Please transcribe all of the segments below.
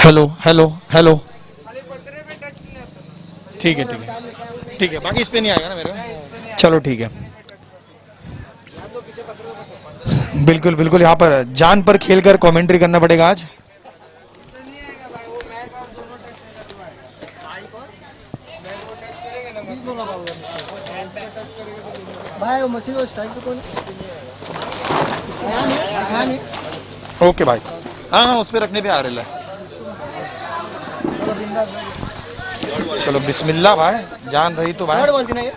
Hello hello hello. ठीक है ठीक है ठीक है, बाकी इस पे नहीं आएगा ना मेरे को। चलो ठीक है। बिल्कुल बिल्कुल, यहाँ पर जान पर खेलकर कमेंट्री करना पड़ेगा आज। भाई वो मशीन वो स्ट्राइक पे कौन है? ओके भाई, हाँ हाँ उस पे रखने पे आ रहा है। चलो बिस्मिल्लाह भाई, जान रही तो भाई। बोलती ना ये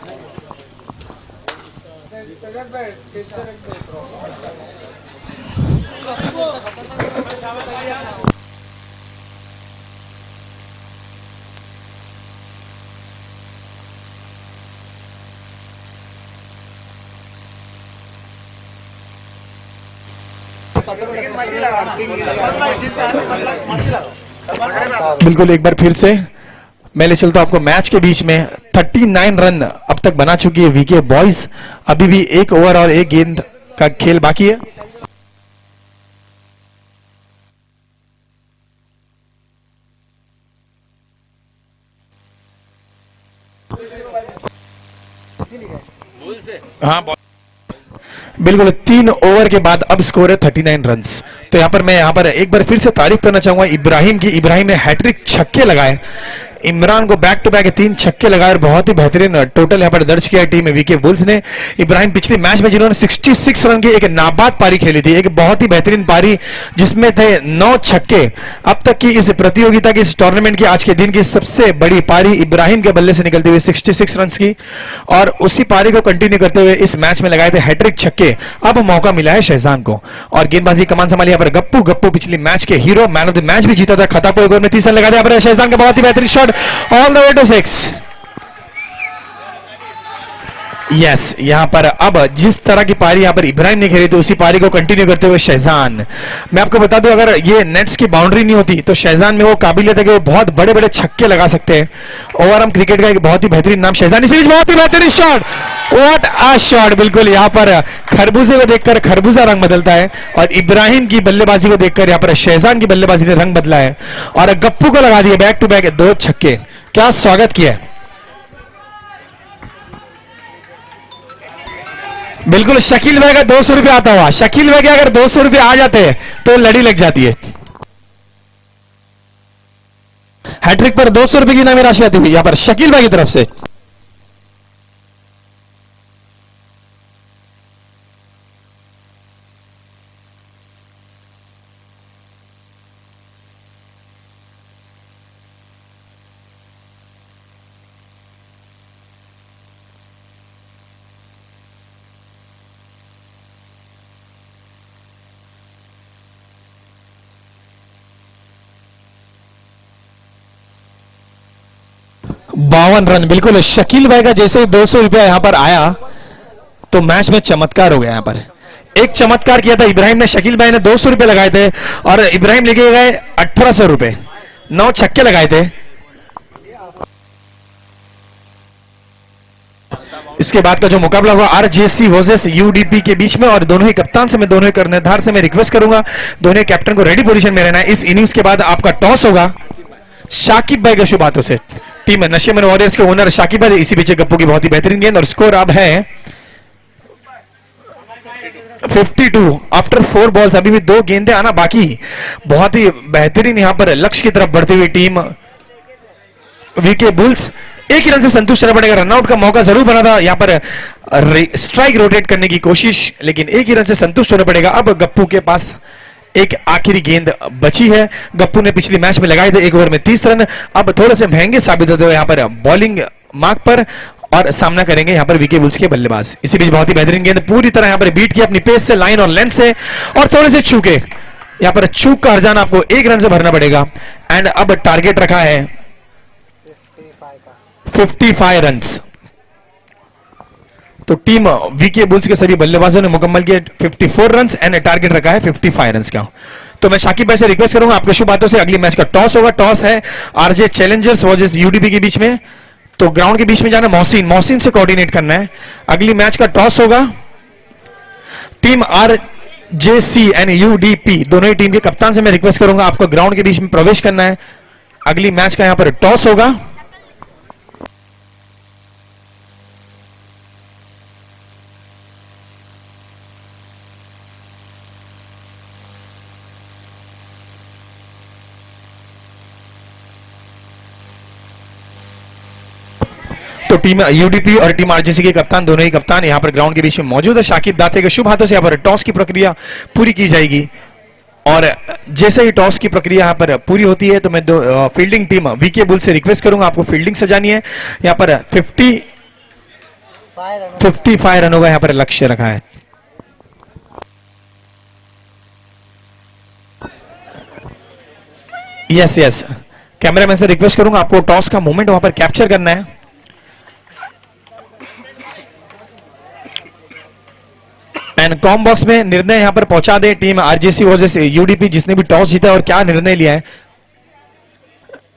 बिल्कुल, एक बार फिर से मैं ले चलता हूं आपको मैच के बीच में। 39 रन अब तक बना चुकी है वीके बॉयज। अभी भी एक ओवर और एक गेंद का खेल बाकी है। हाँ बिल्कुल, 3 ओवर के बाद अब स्कोर है 39 रन्स। तो यहाँ पर मैं एक बार फिर से तारीफ करना चाहूंगा इब्राहिम की। इब्राहिम ने हैट्रिक छक्के लगाए, इमरान को बैक टू बैक 3 छक्के लगाए और बहुत ही बेहतरीन टोटल यहाँ पर दर्ज किया टीम वीके बुल्स ने। इब्राहिम पिछले मैच में जिन्होंने 66 रन की एक नाबाद पारी खेली थी, एक बहुत ही बेहतरीन पारी जिसमें थे 9 छक्के। अब तक की इस प्रतियोगिता की, इस टूर्नामेंट की आज के दिन की सबसे बड़ी पारी इब्राहिम के बल्ले से निकलती हुई 66 रन की, और उसी पारी को कंटिन्यू करते हुए इस मैच में लगाए थे हैट्रिक छक्के। अब मौका मिला है शहजान को और गेंदबाजी कमान संभाली यहाँ पर गप्पू। गप्पू पिछली मैच के hero, man of the match भी जीता था। खता को एक ओवर में 30 रन लगा दिया। यहाँ पर शहजान का बहुत ही बेहतरीन shot all the way to 6। Yes, यहां पर अब जिस तरह की पारी यहां पर इब्राहिम ने खेली थी उसी पारी को कंटिन्यू करते हुए शहजान। मैं आपको बता दूं, अगर ये नेट्स की बाउंड्री नहीं होती तो शहजान में वो काबिलियत है कि वो बहुत बड़े बड़े छक्के लगा सकते हैं। ओवरआर्म क्रिकेट का एक बहुत ही बेहतरीन नाम शहजान। इस बहुत ही बेहतरीन शॉट, व्हाट अ शॉट। बिल्कुल, यहां पर खरबूजे को देखकर खरबूजा रंग बदलता है और इब्राहिम की बल्लेबाजी को देखकर यहां पर शहजान की बल्लेबाजी ने रंग बदला है और गप्पू को लगा दिया बैक टू बैक 2 छक्के। क्या स्वागत किया है। बिल्कुल, शकील भाई का 200 रुपया आता हुआ। शकील भाई के अगर 200 रुपया आ जाते हैं तो लड़ी लग जाती है। हैट्रिक पर 200 रुपए की इनामी राशि आती हुई यहां पर शकील भाई की तरफ से। बावन रन। बिल्कुल, शकील भाई का जैसे 200 रुपया यहां पर आया तो मैच में चमत्कार हो गया। यहां पर एक चमत्कार किया था इब्राहिम ने। शकील भाई ने 200 रुपए लगाए थे और इब्राहिम लेके गए 1800 रुपए। 9 छक्के लगाए थे। इसके बाद का जो मुकाबला हुआ आरजेसी वर्सेस यूडीपी के बीच में, और दोनों ही कप्तान से मैं, दोनों ही कर्णधार से मैं रिक्वेस्ट करूंगा दोनों कैप्टन को रेडी पोजीशन में रहना है। इस इनिंग्स के बाद आपका टॉस होगा शाकिब भाई के शुभ हाथों से। टीम नशेमन वॉरियर्स के ओनर शाकिब भाई, इसी पीछे गप्पू की बहुत ही बेहतरीन गेंद और स्कोर अब है 52 आफ्टर 4 बॉल्स। अभी भी 2 गेंदें आना बाकी। बहुत ही बेहतरीन यहां पर लक्ष्य की तरफ बढ़ती हुई टीम वीके बुल्स। एक ही रन से संतुष्ट रहना पड़ेगा। रनआउट का मौका जरूर बना था यहां पर, स्ट्राइक रोटेट करने की कोशिश, लेकिन एक ही रन से संतुष्ट होना पड़ेगा। अब गप्पू के पास एक आखिरी गेंद बची है। गप्पू ने पिछली मैच में लगाए थे 1 ओवर में 30 रन। अब थोड़े से महंगे साबित होते हुए यहां पर बॉलिंग मार्क पर, और सामना करेंगे यहां पर वीके बुल्स के बल्लेबाज। इसी बीच बहुत ही बेहतरीन गेंद पूरी तरह यहां पर बीट किया अपनी पेस से, लाइन और लेंथ से, और थोड़े से चूके। यहां पर चूक का हर्जाना आपको 1 रन से भरना पड़ेगा। एंड अब टारगेट रखा है 55 रन। तो टीम वीके बुल्स के सभी बल्लेबाजों ने मुकम्मल किए 54 रन एंड टारगेट रखा है 55 रन का। तो मैं शाकिब भाई से रिक्वेस्ट करूंगा आपके शुभ हाथों से अगली मैच का टॉस होगा। टॉस है आरजे चैलेंजर्स वर्सेस यूडीपी के बीच में। तो ग्राउंड के बीच में जाना मोहसिन से कोऑर्डिनेट करना है। अगली मैच का टॉस होगा टीम JC एंड UDP दोनों ही टीम के कप्तान से मैं रिक्वेस्ट करूंगा आपको ग्राउंड के बीच में प्रवेश करना है। अगली मैच का यहां पर टॉस होगा। तो टीम यूडीपी और टीम आरजेसी के कप्तान दोनों ही कप्तान यहां पर ग्राउंड के बीच में मौजूद है। शाकिब दाते के शुभ हाथों से यहां पर टॉस की प्रक्रिया पूरी की जाएगी और जैसे ही टॉस की प्रक्रिया यहां पर पूरी होती है तो मैं फील्डिंग टीम वीके बुल से रिक्वेस्ट करूंगा आपको फील्डिंग सजानी है। यहां पर 55 रनों का यहां पर लक्ष्य रखा है। यस कैमरामैन से रिक्वेस्ट करूंगा आपको टॉस का मोमेंट वहां पर कैप्चर करना है। एंड कॉम बॉक्स में निर्णय यहां पर पहुंचा दे टीम आरजेसी वर्सेस यूडीपी जिसने भी टॉस जीता है और क्या निर्णय लिया है।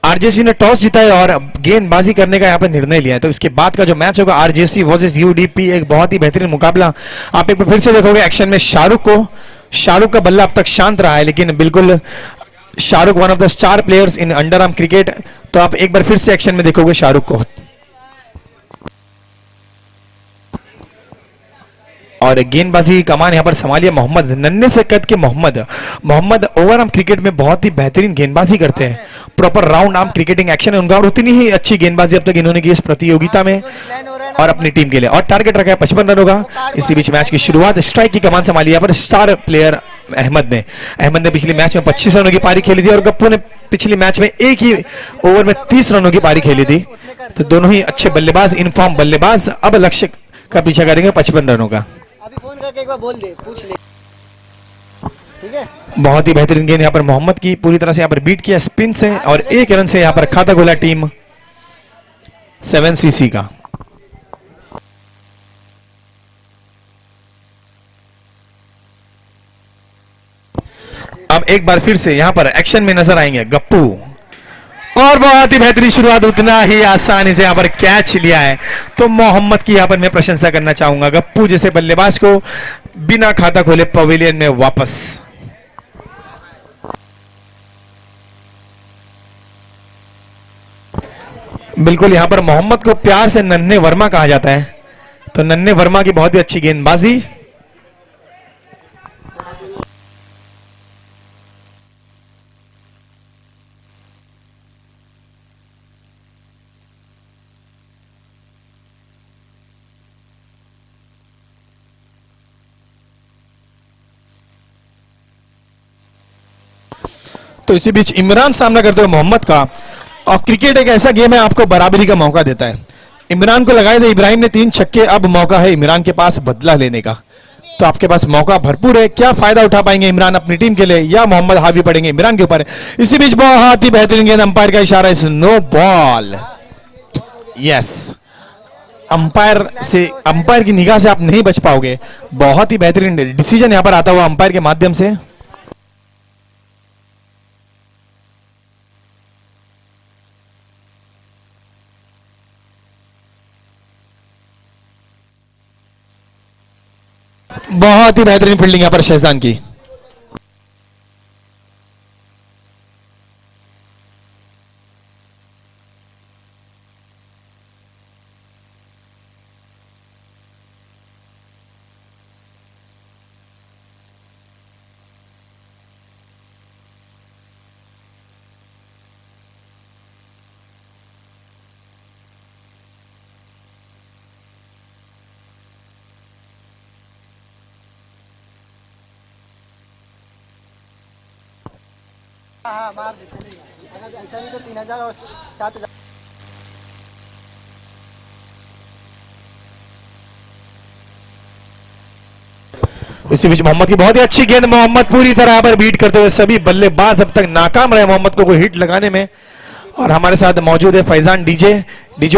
आरजेसी ने टॉस जीता है और गेंदबाजी करने का यहां पर निर्णय लिया है। तो इसके बाद का जो मैच होगा आरजेसी वर्सेस यूडीपी एक बहुत ही बेहतरीन मुकाबला आप एक बार फिर से देखोगे एक्शन में। शाहरुख का बल्ला अब तक शांत रहा है लेकिन बिल्कुल Shahrukh one of the star players in under arm cricket. तो आप एक बार फिर से एक्शन में देखोगे शाहरुख को। और गेंदबाजी की कमान यहां पर संभालिए मोहम्मद, नन्हे से कद के मोहम्मद ओवर आर्म क्रिकेट में बहुत ही बेहतरीन गेंदबाजी करते हैं। Proper round arm cricketing action है उनका और उतनी ही अच्छी गेंदबाजी अब तक इन्होंने की इस प्रतियोगिता में और अपनी टीम के लिए। और टारगेट रखा है 55 रनों का। इसी बीच मैच की शुरुआत स्ट्राइक की कमान संभाली यहां पर स्टार प्लेयर अहमद ने पिछले मैच में 25 रनों की पारी खेली थी और गप्पू ने पिछले मैच में एक ही ओवर में 30 रनों की पारी खेली थी। तो दोनों ही अच्छे बल्लेबाज, इनफॉर्म बल्लेबाज अब लक्ष्य का पीछा करेंगे 55 रनों का। अभी फोन करके एक बार बोल दे, पूछ ले, ठीक है। बहुत ही बेहतरीन गेंद यहां पर मोहम्मद की पूरी तरह से यहां पर बीट किया स्पिन से और एक रन से यहां पर खाता खोला टीम 7CC का। अब एक बार फिर से यहां पर एक्शन में नजर आएंगे गप्पू और बहुत ही बेहतरीन शुरुआत, उतना ही आसानी से यहां पर कैच लिया है। तो मोहम्मद की यहां पर मैं प्रशंसा करना चाहूंगा गप्पू जैसे बल्लेबाज को बिना खाता खोले पवेलियन में वापस। बिल्कुल यहां पर मोहम्मद को प्यार से नन्हे वर्मा कहा जाता है। तो नन्हे वर्मा की बहुत ही अच्छी गेंदबाजी। तो इसी बीच इमरान सामना करते हुए मोहम्मद का। और क्रिकेट एक ऐसा गेम है आपको बराबरी का मौका देता है। इमरान को लगाए थे इब्राहिम ने 3 छक्के, अब मौका है इमरान के पास बदला लेने का। तो आपके पास मौका भरपूर है, क्या फायदा उठा पाएंगे इमरान अपनी टीम के लिए या मोहम्मद हावी पड़ेंगे इमरान के ऊपर। इसी बीच बहुत ही बेहतरीन गेंद, अंपायर का इशारा इस नो बॉल। यस अंपायर की निगाह से आप नहीं बच पाओगे। बहुत ही बेहतरीन डिसीजन यहां पर आता हुआ अंपायर के माध्यम से। बहुत ही बेहतरीन फील्डिंग यहां पर शहजान की। हाँ मार दे चलेगा, अगर ऐसा नहीं तो 3000 और 7000। इसी बीच मोहम्मद की बहुत ही अच्छी गेंद, मोहम्मद पूरी तरह पर बीट करते हुए सभी बल्लेबाज अब तक नाकाम रहे मोहम्मद को कोई हिट लगाने में। और हमारे साथ मौजूद है फैजान डीजे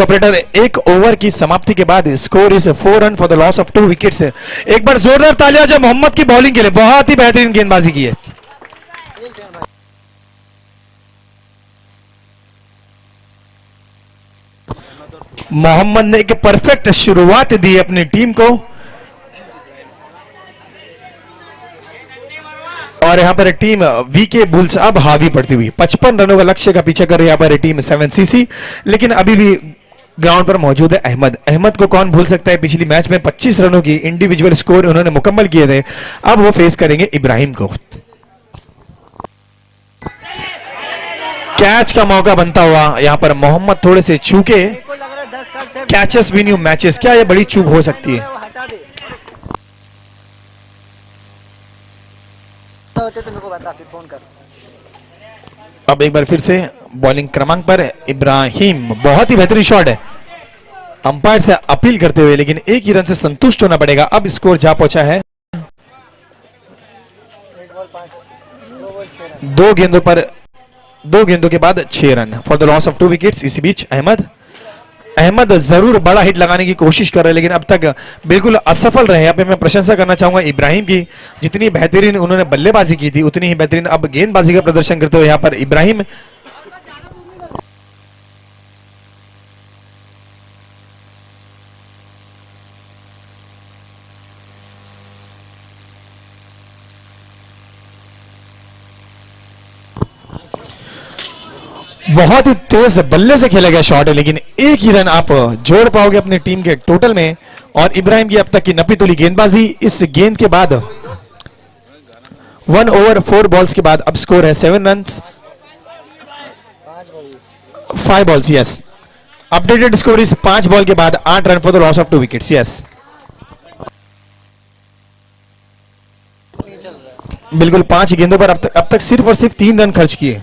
ऑपरेटर। एक ओवर की समाप्ति के बाद score is 4 run for the loss of 2 wickets. एक बार जोरदार तालियां जब मोहम्मद की बॉलिंग के लिए, बहुत ही बेहतरीन गेंदबाजी की है। मोहम्मद ने एक परफेक्ट शुरुआत दी अपनी टीम को। और यहाँ पर टीम वीके बुल्स अब हावी पड़ती हुई 55 रनों का लक्ष्य का पीछा कर रही है यहाँ पर टीम 7cc, लेकिन अभी भी ग्राउंड पर मौजूद है अहमद। अहमद को कौन भूल सकता है, पिछली मैच में 25 रनों की इंडिविजुअल स्कोर उन्होंने मुकम्मल किए थे। अब वो फेस करेंगे इब्राहिम को। कैच का मौका बनता हुआ यहाँ पर मोहम्मद थोड़े से चूके। को लग रहा है 10 रन से कैचेस विन यू मैचेस, क्या ये बड़ी चूक हो सकती है? वो हटा दे तो होते तो मेरे को बता, फिर फोन कर। अब एक बार फिर से बॉलिंग क्रमांक पर इब्राहिम, बहुत ही बेहतरीन शॉट है अंपायर से अपील करते हुए, लेकिन एक ही रन से संतुष्ट होना पड़ेगा। अब स्कोर जा पहुंचा है 1 बॉल 5, 2 बॉल 6 रन। दो गेंदों के बाद 6 run for the loss of 2 wickets. इसी बीच अहमद जरूर बड़ा हिट लगाने की कोशिश कर रहे हैं, लेकिन अब तक बिल्कुल असफल रहे। यहाँ पे मैं प्रशंसा करना चाहूंगा इब्राहिम की, जितनी बेहतरीन उन्होंने बल्लेबाजी की थी उतनी ही बेहतरीन अब गेंदबाजी का प्रदर्शन करते हुए यहाँ पर इब्राहिम। बहुत ही तेज बल्ले से खेला गया शॉट है, लेकिन एक ही रन आप जोड़ पाओगे अपनी टीम के टोटल में। और इब्राहिम की अब तक की नपी तुली गेंदबाजी, इस गेंद के बाद 1 ओवर 4 बॉल्स के बाद अब स्कोर है 7 run 5 balls. Yes, updated score इस 5 बॉल के बाद 8 run for the loss of 2 wickets. Yes, बिल्कुल 5 गेंदों पर अब तक सिर्फ और सिर्फ 3 रन खर्च किए।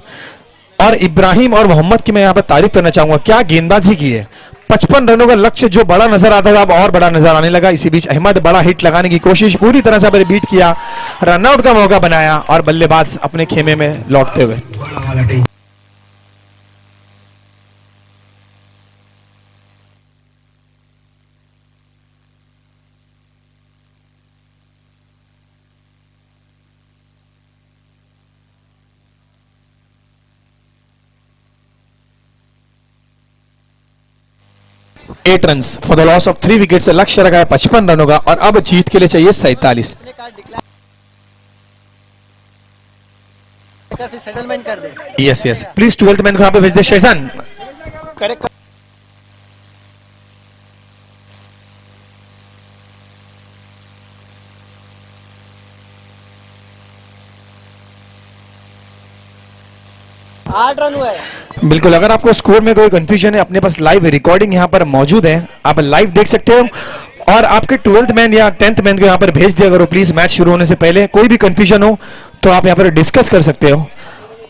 और इब्राहिम और मोहम्मद की मैं यहां पर तारीफ करना चाहूंगा, क्या गेंदबाजी की है। 55 रनों का लक्ष्य जो बड़ा नजर आता था अब और बड़ा नजर आने लगा। इसी बीच अहमद बड़ा हिट लगाने की कोशिश पूरी तरह से बीट किया, रनआउट का मौका बनाया और बल्लेबाज अपने खेमे में लौटते हुए। Eight run for the loss of 3 wickets. लक्ष्य रखा है 55 रनों का और अब जीत के लिए चाहिए 47। अपने कार्ड डिक्लेयर कर, फिर सेटलमेंट कर दे। Yes yes, please 12th man को यहाँ पे भेज दे शहजान। करेक्ट। आठ रन हुआ है। बिल्कुल, अगर आपको स्कोर में कोई कंफ्यूजन है, अपने पास लाइव रिकॉर्डिंग यहाँ पर मौजूद है, आप लाइव देख सकते हो। और आपके 12th मैन या 10th मैन को यहाँ पर भेज दिया करो प्लीज। मैच शुरू होने से पहले कोई भी कंफ्यूजन हो तो आप यहाँ पर डिस्कस कर सकते हो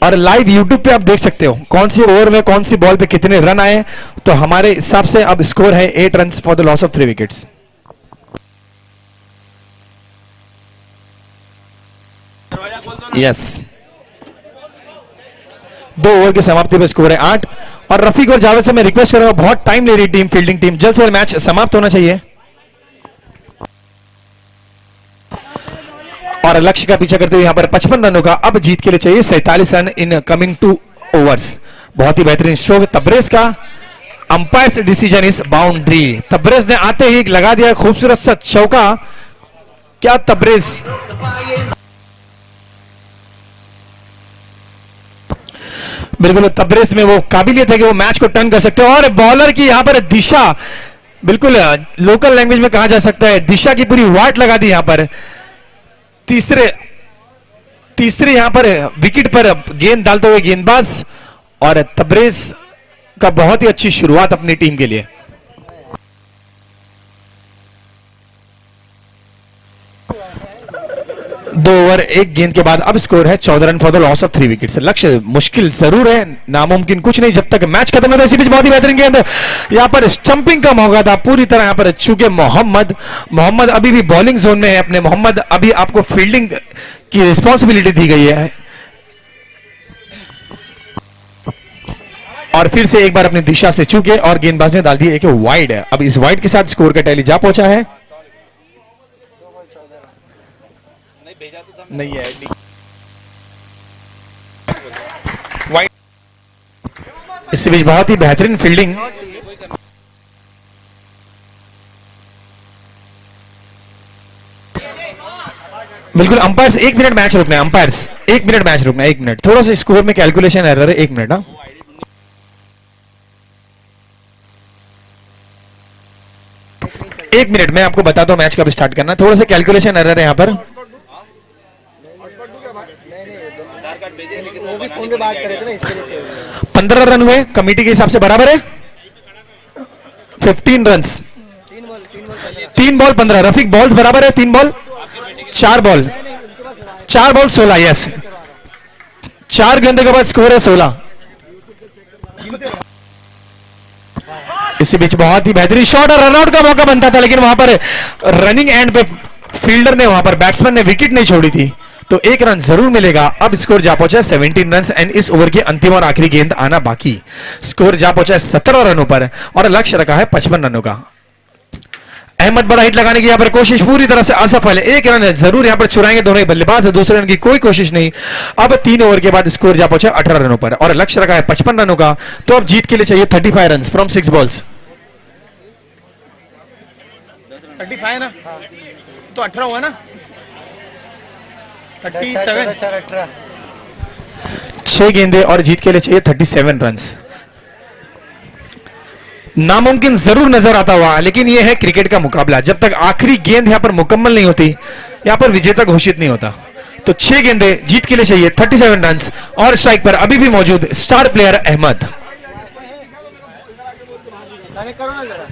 और लाइव यूट्यूब पे आप देख सकते हो कौन सी ओवर में कौन सी बॉल पे कितने रन आए। तो हमारे हिसाब से अब स्कोर है 8 run for the loss of 3 wickets. Yes, 2 over की समाप्ति पर स्कोर है 8। और रफीक और जावेद से मैं रिक्वेस्ट करूंगा, बहुत टाइम ले रही टीम फील्डिंग टीम, जल्द से जल्द मैच समाप्त होना चाहिए। और लक्ष्य का पीछा करते हुए यहां पर 55 रनों का अब जीत के लिए चाहिए 47 रन इन कमिंग 2 ओवर्स। बहुत ही बेहतरीन स्ट्रोक तबरेज का, अंपायर्स डिसीजन इस बाउंड्री। तबरेज ने आते ही लगा दिया खूबसूरत सा चौका। क्या तबरेज, बिल्कुल तबरेज में वो काबिलियत है कि वो मैच को टर्न कर सकते हो। और बॉलर की यहां पर दिशा, बिल्कुल लोकल लैंग्वेज में कहा जा सकता है, दिशा की पूरी वाट लगा दी यहां पर। तीसरे यहां पर विकेट पर गेंद डालते हुए गेंदबाज, और तबरेज का बहुत ही अच्छी शुरुआत अपनी टीम के लिए। दो ओवर 1 गेंद के बाद अब स्कोर है 14 run for the loss of 3 wickets. लक्ष्य मुश्किल जरूर है, नामुमकिन कुछ नहीं जब तक मैच खत्म होता है। इसी बीच बहुत ही बेहतरीन गेंद, यहां पर स्टंपिंग का मौका था पूरी तरह यहां पर, चूंकि मोहम्मद अभी भी बॉलिंग जोन में है अपने। मोहम्मद, अभी आपको फील्डिंग की रिस्पॉन्सिबिलिटी दी गई है। और फिर से एक बार अपनी दिशा से चूके और गेंदबाज ने डाल दी एक वाइड। अब इस वाइड के साथ स्कोर का टैली जा पहुंचा है। नहीं है वाइड। इस बीच बहुत ही बेहतरीन फील्डिंग, बिल्कुल अंपायर्स 1 मिनट मैच रुकना है, अंपायर्स 1 मिनट मैच रुकना है, 1 मिनट, थोड़ा सा स्कोर में कैलकुलेशन एरर है, 1 मिनट। हाँ 1 मिनट मैं आपको बताता हूं मैच कब स्टार्ट करना है, थोड़ा सा कैलकुलेशन एरर है यहाँ पर। वो भी फोन पे बात कर रहे थे ना, इसके लिए 15 रन हुए कमेटी के हिसाब से, बराबर है 15 रन, 3 बॉल 15। रफीक बॉल्स बराबर है, 3 बॉल 4 बॉल 16, यस 4 गेंदों के बाद स्कोर है 16। इसी बीच बहुत ही बेहतरीन शॉट और रनआउट का मौका बनता था, लेकिन वहां पर रनिंग एंड पे फील्डर ने, वहां पर बैट्समैन ने विकेट नहीं छोड़ी थी, तो 1 रन जरूर मिलेगा। अब स्कोर जा पहुंचा 17 रन एंड इस ओवर की अंतिम और आखिरी गेंद आना बाकी। स्कोर जा पहुंचा 17 रनों पर और लक्ष्य रखा है 55 रनों का। अहमद बड़ा हिट लगाने की यहां पर कोशिश पूरी तरह से असफल है, 1 रन जरूर यहां पर चुराएंगे दोनों ही बल्लेबाज, दूसरे रन की कोई कोशिश नहीं। अब 3 ओवर के बाद स्कोर जा पहुंचा 18 रनों पर और लक्ष्य रखा है 55 रनों का। तो अब जीत के लिए चाहिए 35 रन फ्रॉम 6 बॉल्स। 35 ना, तो 18 हुआ ना, 37। 18 6 गेंदे और जीत के लिए चाहिए 37 रन। नामुमकिन जरूर नजर आता हुआ, लेकिन यह है क्रिकेट का मुकाबला, जब तक आखिरी गेंद यहां पर मुकम्मल नहीं होती, यहां पर विजेता घोषित नहीं होता। तो 6 गेंदे जीत के लिए चाहिए 37 रन और स्ट्राइक पर अभी भी मौजूद स्टार प्लेयर अहमद। करो ना जरा।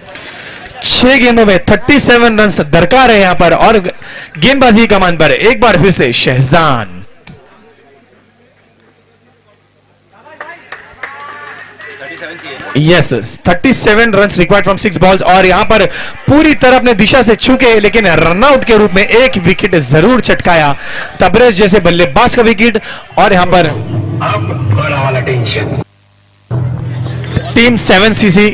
6 गेंदों में 37 रन दरकार है यहां पर और गेंदबाजी कमान पर एक बार फिर से Shahzan. Yes 37 run required from 6 balls और यहां पर पूरी तरह अपने दिशा से छूके, लेकिन रनआउट के रूप में 1 विकेट जरूर चटकाया, तबरेज जैसे बल्लेबाज का विकेट। और यहां पर बड़ा वाला टेंशन। टीम 7cc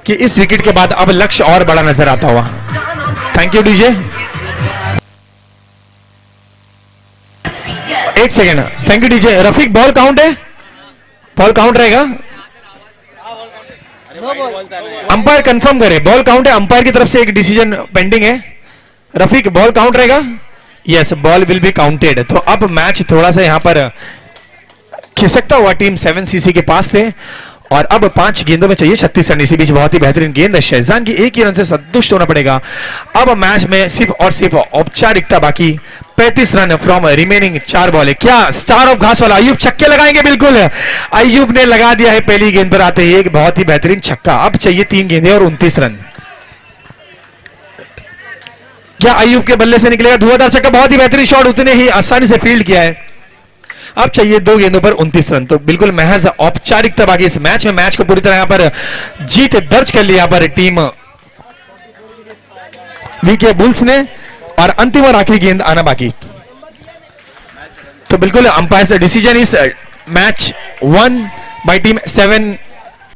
कि इस विकेट के बाद अब लक्ष्य और बड़ा नजर आता हुआ। Thank you DJ. 1 second, thank you DJ. Rafiq ball count है, बॉल काउंट रहेगा, अंपायर कंफर्म करे, बॉल काउंट है, अंपायर की तरफ से एक डिसीजन पेंडिंग है। रफीक बॉल काउंट रहेगा, yes ball will be counted. तो अब मैच थोड़ा सा यहां पर खिसकता हुआ टीम 7cc के पास से और अब 5 गेंदों में चाहिए 36 रन। इसी बीच बहुत ही बेहतरीन गेंद शहजान की, 1 ही रन से संतुष्ट होना पड़ेगा। अब मैच में सिर्फ और सिर्फ औपचारिकता बाकी, 35 रन फ्रॉम रिमेनिंग 4 बॉल। क्या स्टार ऑफ घास वाला अयूब छक्के लगाएंगे? बिल्कुल अयूब ने लगा दिया है पहली गेंद पर आते ही एक बहुत ही बेहतरीन छक्का। अब चाहिए 3 गेंदें और 29 रन। क्या अयूब के बल्ले से निकलेगा धुआंधार छक्का? बहुत ही बेहतरीन शॉट, उतने ही आसानी से फील्ड किया है। अब चाहिए 2 गेंदों पर 29 रन। तो बिल्कुल महज औपचारिकता बाकी इस मैच में। मैच को पूरी तरह यहां पर जीत दर्ज कर ली यहां पर टीम वीके बुल्स ने और अंतिम और आखिरी गेंद आना बाकी। तो बिल्कुल अंपायर से डिसीजन इस मैच 1 बाय टीम 7